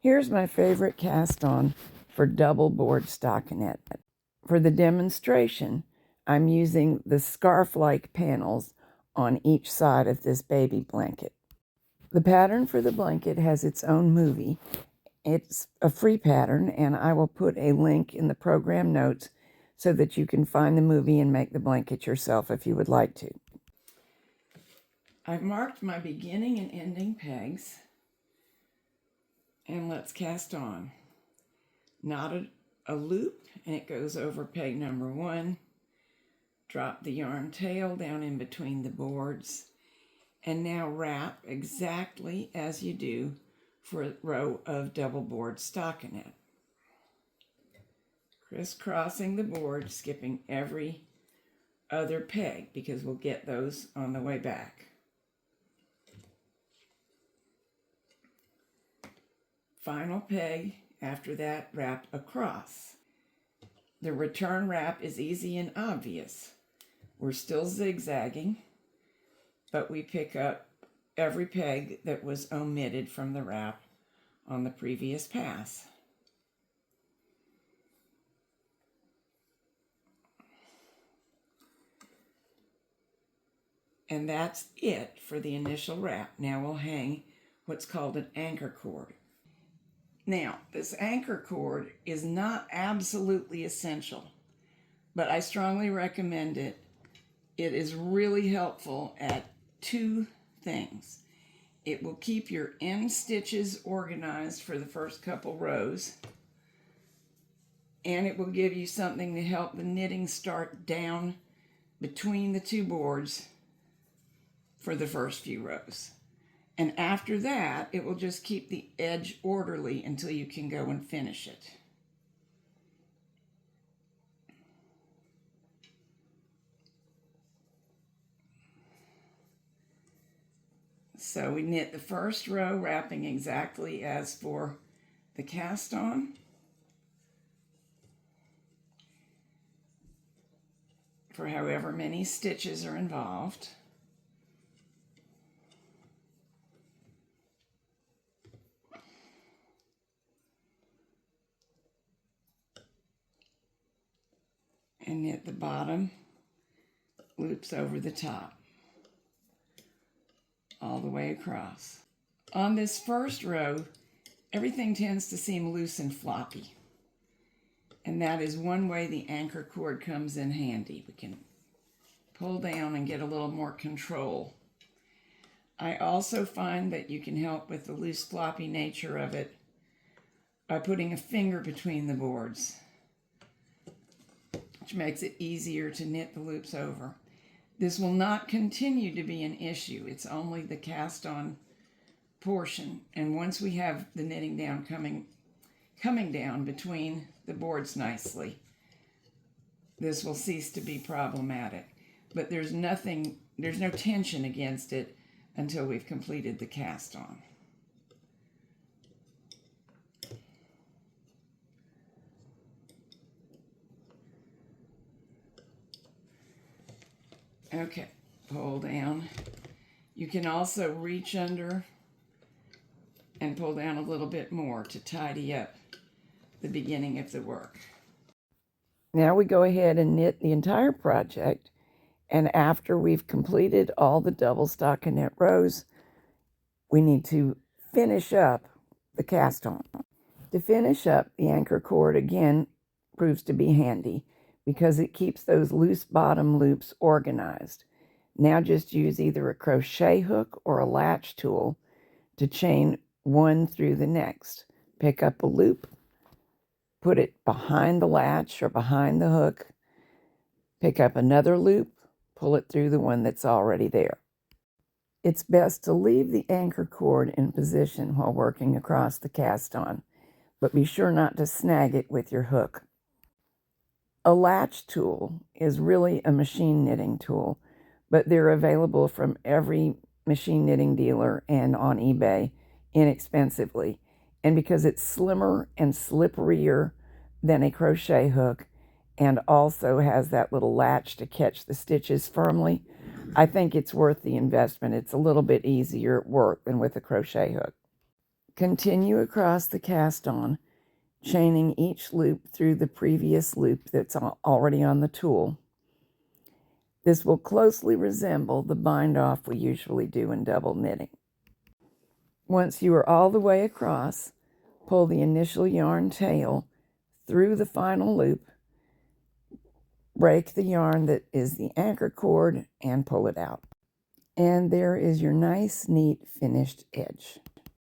Here's my favorite cast on for double board stockinette. For the demonstration, I'm using the scarf-like panels on each side of this baby blanket. The pattern for the blanket has its own movie. It's a free pattern, and I will put a link in the program notes so that you can find the movie and make the blanket yourself if you would like to. I've marked my beginning and ending pegs, and let's cast on. Knotted a loop, and it goes over peg number 1. Drop the yarn tail down in between the boards, and now wrap exactly as you do for a row of double board stockinette. Crisscrossing the board, skipping every other peg because we'll get those on the way back. Final peg, after that, wrap across. The return wrap is easy and obvious. We're still zigzagging, but we pick up every peg that was omitted from the wrap on the previous pass. And that's it for the initial wrap. Now we'll hang what's called an anchor cord. Now, this anchor cord is not absolutely essential, but I strongly recommend it. It is really helpful at 2 things. It will keep your end stitches organized for the first couple rows, and it will give you something to help the knitting start down between the 2 boards for the first few rows. And after that, it will just keep the edge orderly until you can go and finish it. So we knit the first row, wrapping exactly as for the cast on. For however many stitches are involved. And knit the bottom loops over the top, all the way across. On this first row, everything tends to seem loose and floppy. And that is one way the anchor cord comes in handy. We can pull down and get a little more control. I also find that you can help with the loose, floppy nature of it by putting a finger between the boards, which makes it easier to knit the loops over. This will not continue to be an issue. It's only the cast on portion. And once we have the knitting down coming down between the boards nicely, this will cease to be problematic. But there's no tension against it until we've completed the cast on. Okay, pull down. You can also reach under and pull down a little bit more to tidy up the beginning of the work. Now we go ahead and knit the entire project, and after we've completed all the double stockinette rows, we need to finish up the cast on. To finish up, the anchor cord again proves to be handy because it keeps those loose bottom loops organized. Now just use either a crochet hook or a latch tool to chain one through the next. Pick up a loop, put it behind the latch or behind the hook, pick up another loop, pull it through the one that's already there. It's best to leave the anchor cord in position while working across the cast on, but be sure not to snag it with your hook. A latch tool is really a machine knitting tool, but they're available from every machine knitting dealer and on eBay inexpensively. And because it's slimmer and slipperier than a crochet hook and also has that little latch to catch the stitches firmly, I think it's worth the investment. It's a little bit easier work than with a crochet hook. Continue across the cast on, chaining each loop through the previous loop that's already on the tool. This will closely resemble the bind off we usually do in double knitting. Once you are all the way across, pull the initial yarn tail through the final loop, break the yarn that is the anchor cord, and pull it out. And there is your nice, neat, finished edge.